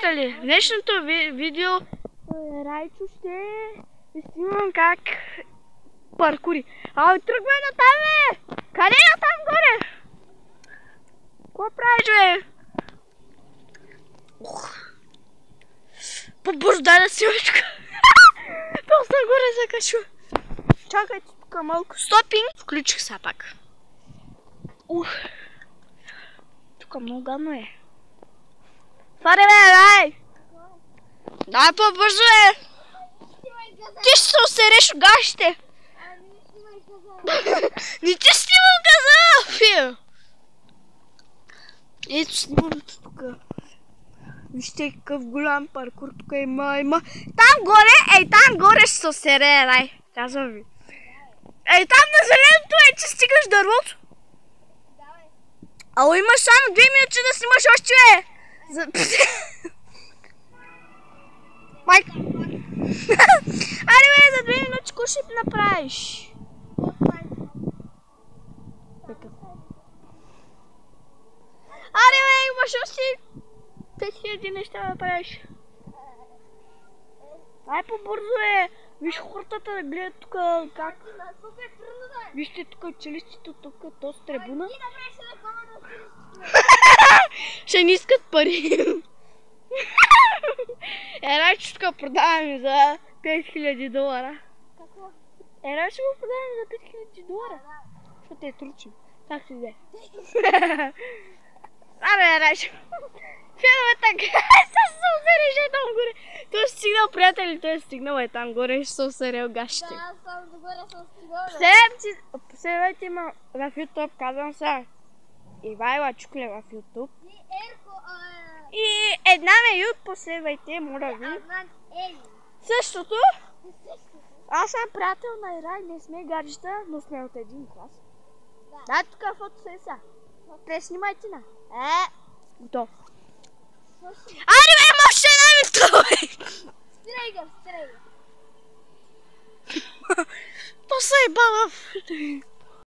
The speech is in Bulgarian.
приятели, в днешното видео Райчо ще ви снимам как паркури. Тръгвай натам, бе! Къде е натам горе? Какво правиш, бе? По-бързо дай да снимачка. Доста горе се качва. Чакайте тук малко. Стопинг. Включих сега пак. Тук много гадно е. Твари, бе, дай! Дай по-бързо, бе! Ти ще се усереш гащите! Не ти снимам газа, фил! Ето снимамто тук. Вижте какъв голям паркур тук има. Там горе, там горе ще се усере, рай. Казвам ви. Там на зеленото е, че стигаш дървото. Ало, имаш само 2 минути да снимаш още, бе! Майка! Аре, бе, за 2 минути ко ще направиш? Аре, бе, имаш още 5000 неща да направиш. Ай, по-бързо, бе! Виж хората да гледат тук как... Вижте тук челището, тук този трибуна. Ще ни искат пари. Райчо тук продаваме за $5000. Какво? Райчо го продаваме за $5000. Що те е тручим? Как си взе? Абе, Райчо. Фенове така, ще се усереш там горе. Той е стигнал, приятели, той е стигнал там горе, ще се усерел гащите. Да, аз там догоре съм стигнал. Последвайте ма в YouTube, казвам сега. Ивайла Чукля в YouTube. И Ерко, И една ме YouTube, последвайте, моля ви. Аднан Ели. Същото. Аз съм приятел на Ирай, не сме гаджета, но сме от един клас. Да, тук фото се са. Те снимайте на. Готов. Аре, бе, може една ми това. Спирай го, спирай го. То се е баба.